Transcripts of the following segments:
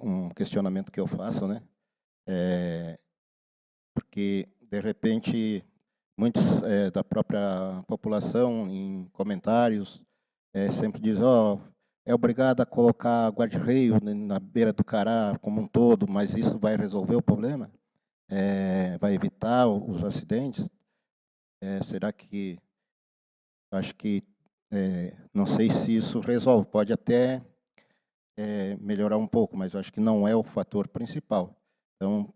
um questionamento que eu faço, né? Porque, de repente, muitos da própria população, em comentários, sempre dizem, é obrigado a colocar guarda-reio na beira do Cará como um todo, mas isso vai resolver o problema? Vai evitar os acidentes? Será que... Acho que, não sei se isso resolve, pode até melhorar um pouco, mas acho que não é o fator principal. Então,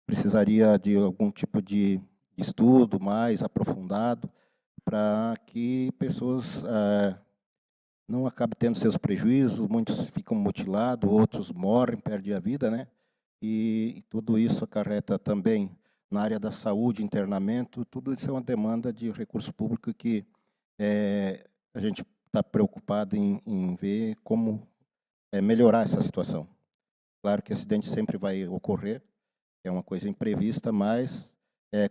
precisaria de algum tipo de estudo mais aprofundado para que pessoas não acabem tendo seus prejuízos, muitos ficam mutilados, outros morrem, perdem a vida, né? E tudo isso acarreta também na área da saúde, internamento, tudo isso é uma demanda de recurso público que a gente está preocupado em ver como melhorar essa situação. Claro que acidente sempre vai ocorrer, é uma coisa imprevista, mas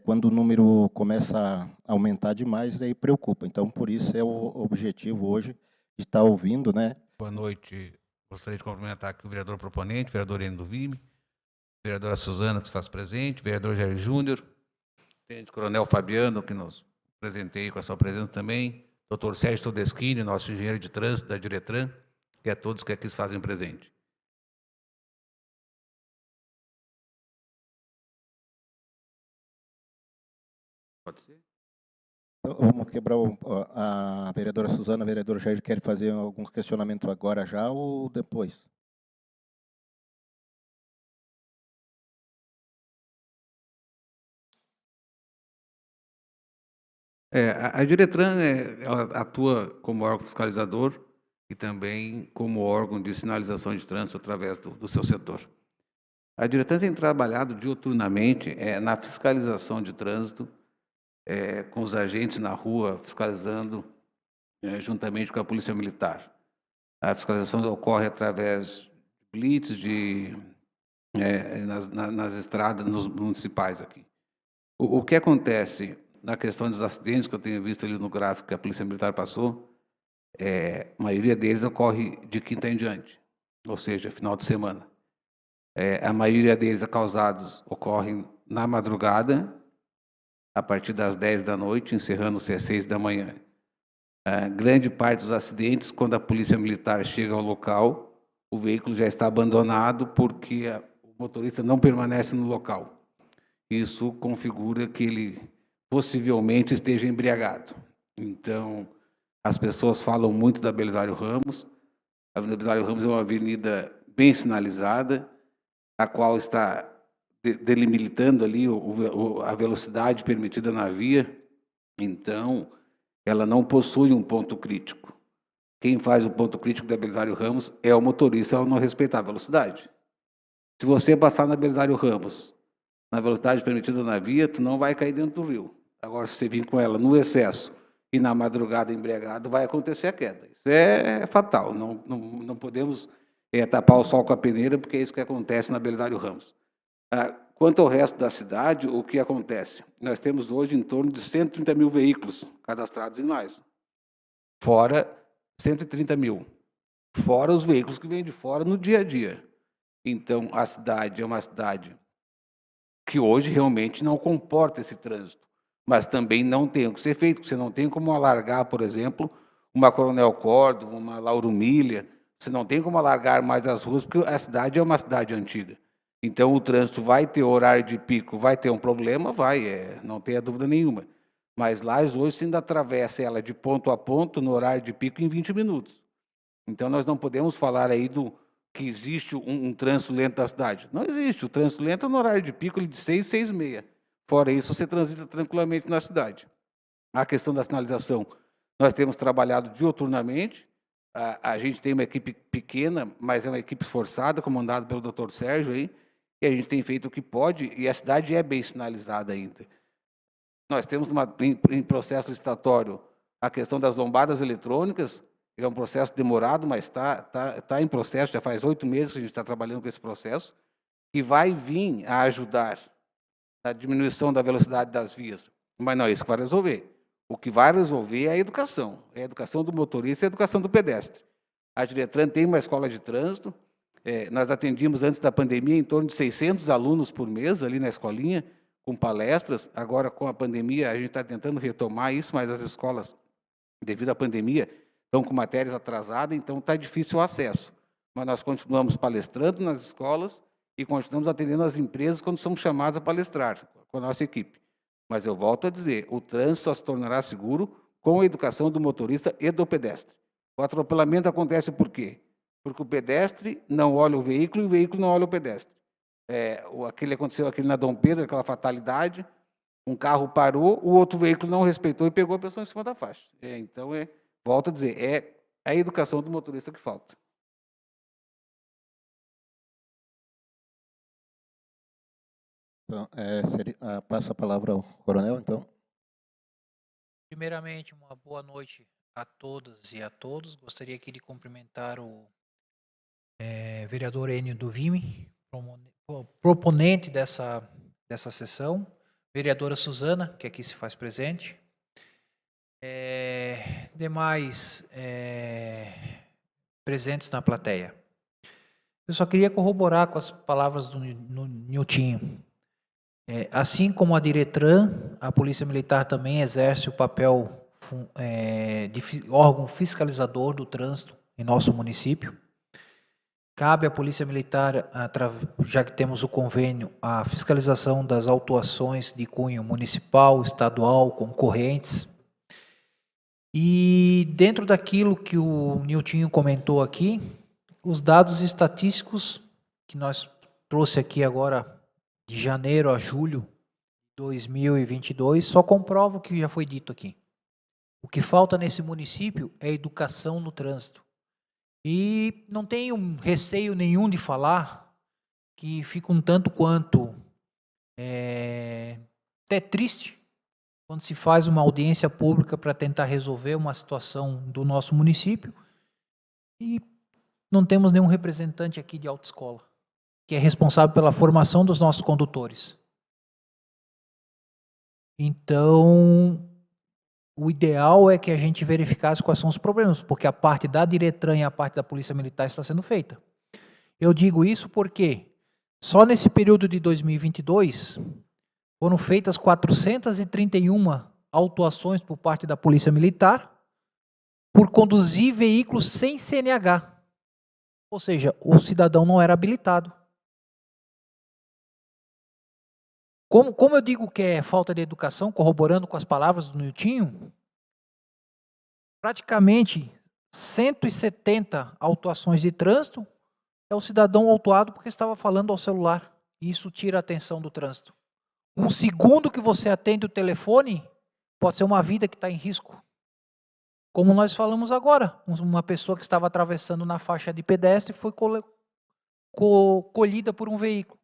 quando o número começa a aumentar demais, aí preocupa. Então, por isso é o objetivo hoje de estar ouvindo, né? Boa noite. Gostaria de cumprimentar aqui o vereador proponente, o vereador Eno do Vime, a vereadora Suzana, que se faz presente, o vereador Jair Júnior, o tenente coronel Fabiano, que nos presentei com a sua presença também, doutor Sérgio Todeschini, nosso engenheiro de trânsito da Diretran, e a todos que aqui se fazem presente. Pode ser? Então, vamos quebrar a vereadora Suzana, a vereadora Jair, quer fazer algum questionamento agora já ou depois? A Diretran ela atua como órgão fiscalizador e também como órgão de sinalização de trânsito através do seu setor. A Diretran tem trabalhado diuturnamente na fiscalização de trânsito, com os agentes na rua, fiscalizando juntamente com a Polícia Militar. A fiscalização ocorre através de blitz nas estradas municipais aqui. O que acontece na questão dos acidentes, que eu tenho visto ali no gráfico que a Polícia Militar passou, a maioria deles ocorre de quinta em diante, ou seja, final de semana. A maioria deles causados ocorrem na madrugada, a partir das 10 da noite, encerrando-se às 6 da manhã. Grande parte dos acidentes, quando a Polícia Militar chega ao local, o veículo já está abandonado porque o motorista não permanece no local. Isso configura que ele possivelmente esteja embriagado. Então, as pessoas falam muito da Belisário Ramos. A Avenida Belisário Ramos é uma avenida bem sinalizada, a qual está delimitando ali a velocidade permitida na via. Então, ela não possui um ponto crítico. Quem faz o ponto crítico da Belisário Ramos é o motorista ao não respeitar a velocidade. Se você passar na Belisário Ramos, na velocidade permitida na via, tu não vai cair dentro do rio. Agora, se você vir com ela no excesso e na madrugada embriagado, vai acontecer a queda. Isso é fatal. Não podemos tapar o sol com a peneira, porque é isso que acontece na Belisário Ramos. Quanto ao resto da cidade, o que acontece? Nós temos hoje em torno de 130 mil veículos cadastrados em nós. Fora 130 mil. Fora os veículos que vêm de fora no dia a dia. Então, a cidade é uma cidade que hoje realmente não comporta esse trânsito, mas também não tem o que ser feito, porque você não tem como alargar, por exemplo, uma Coronel Córdova, uma Lauro Miller, você não tem como alargar mais as ruas, porque a cidade é uma cidade antiga. Então, o trânsito vai ter horário de pico, vai ter um problema? Vai, não tenha dúvida nenhuma. Mas lá, hoje, você ainda atravessa ela de ponto a ponto, no horário de pico, em 20 minutos. Então, nós não podemos falar aí que existe um trânsito lento da cidade. Não existe. O trânsito lento é no horário de pico de 6, 6 e meia. Fora isso, você transita tranquilamente na cidade. A questão da sinalização, nós temos trabalhado diuturnamente. A gente tem uma equipe pequena, mas é uma equipe esforçada, comandada pelo Dr. Sérgio aí, e a gente tem feito o que pode, e a cidade é bem sinalizada ainda. Nós temos em processo licitatório a questão das lombadas eletrônicas, é um processo demorado, mas está em processo, já faz 8 meses que a gente está trabalhando com esse processo, que vai vir a ajudar na diminuição da velocidade das vias. Mas não é isso que vai resolver. O que vai resolver é a educação do motorista e a educação do pedestre. A Diretran tem uma escola de trânsito, Nós atendíamos antes da pandemia em torno de 600 alunos por mês ali na escolinha, com palestras. Agora, com a pandemia, a gente está tentando retomar isso, mas as escolas, devido à pandemia, estão com matérias atrasadas, então está difícil o acesso. Mas nós continuamos palestrando nas escolas e continuamos atendendo as empresas quando somos chamados a palestrar com a nossa equipe. Mas eu volto a dizer, o trânsito só se tornará seguro com a educação do motorista e do pedestre. O atropelamento acontece por quê? Porque o pedestre não olha o veículo e o veículo não olha o pedestre. Aconteceu aquele na Dom Pedro, aquela fatalidade, um carro parou, o outro veículo não respeitou e pegou a pessoa em cima da faixa. Então, volto a dizer, é a educação do motorista que falta. Então, passa a palavra ao coronel, então. Primeiramente, uma boa noite a todas e a todos. Gostaria aqui de cumprimentar o vereador Enio do Vime, proponente dessa sessão, vereadora Suzana, que aqui se faz presente, demais presentes na plateia. Eu só queria corroborar com as palavras do Niltinho. Assim como a Diretran, a Polícia Militar também exerce o papel de órgão fiscalizador do trânsito em nosso município. Cabe à Polícia Militar, já que temos o convênio, a fiscalização das autuações de cunho municipal, estadual, concorrentes. E dentro daquilo que o Niltinho comentou aqui, os dados estatísticos que nós trouxe aqui agora, de janeiro a julho de 2022, só comprova o que já foi dito aqui. O que falta nesse município é educação no trânsito. E não tenho receio nenhum de falar que fica um tanto quanto até triste quando se faz uma audiência pública para tentar resolver uma situação do nosso município e não temos nenhum representante aqui de autoescola, que é responsável pela formação dos nossos condutores. Então, o ideal é que a gente verificasse quais são os problemas, porque a parte da Diretran e a parte da Polícia Militar está sendo feita. Eu digo isso porque só nesse período de 2022 foram feitas 431 autuações por parte da Polícia Militar por conduzir veículos sem CNH. Ou seja, o cidadão não era habilitado. Como eu digo que é falta de educação, corroborando com as palavras do Niltinho, praticamente 170 autuações de trânsito é o cidadão autuado porque estava falando ao celular. E isso tira a atenção do trânsito. Um segundo que você atende o telefone pode ser uma vida que está em risco. Como nós falamos agora, uma pessoa que estava atravessando na faixa de pedestre foi colhida por um veículo.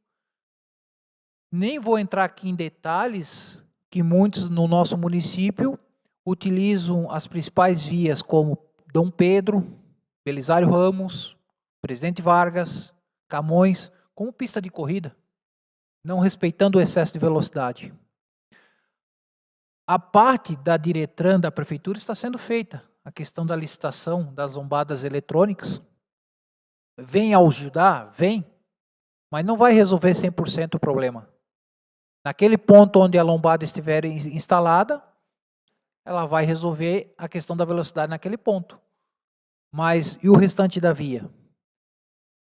Nem vou entrar aqui em detalhes que muitos no nosso município utilizam as principais vias como Dom Pedro, Belisário Ramos, Presidente Vargas, Camões, como pista de corrida, não respeitando o excesso de velocidade. A parte da Diretran da Prefeitura está sendo feita. A questão da licitação das lombadas eletrônicas vem ajudar? Vem, mas não vai resolver 100% o problema. Naquele ponto onde a lombada estiver instalada, ela vai resolver a questão da velocidade naquele ponto. Mas e o restante da via?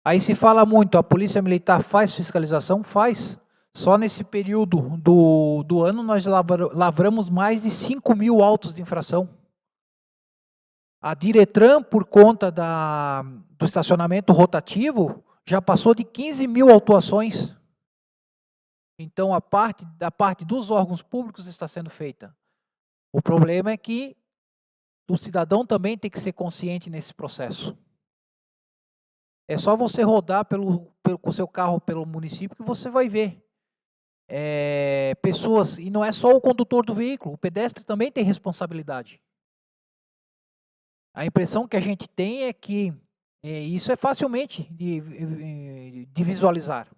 Aí se fala muito, a Polícia Militar faz fiscalização? Faz. Só nesse período do ano nós lavramos mais de 5.000 autos de infração. A Diretran, por conta do estacionamento rotativo, já passou de 15.000 autuações. Então, a parte dos órgãos públicos está sendo feita. O problema é que o cidadão também tem que ser consciente nesse processo. É só você rodar com o seu carro pelo município que você vai ver pessoas, e não é só o condutor do veículo, o pedestre também tem responsabilidade. A impressão que a gente tem é que isso é facilmente de visualizar.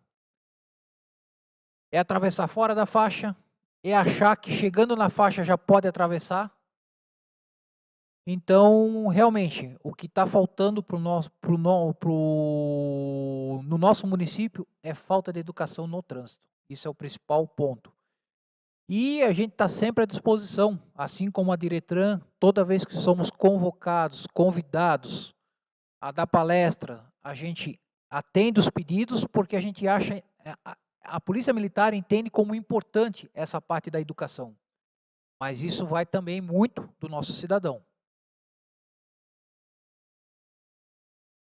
É atravessar fora da faixa, é achar que chegando na faixa já pode atravessar. Então, realmente, o que está faltando no nosso município é falta de educação no trânsito. Isso é o principal ponto. E a gente está sempre à disposição, assim como a Diretran, toda vez que somos convocados, convidados a dar palestra, a gente atende os pedidos, porque a gente acha, a Polícia Militar entende como importante essa parte da educação. Mas isso vai também muito do nosso cidadão.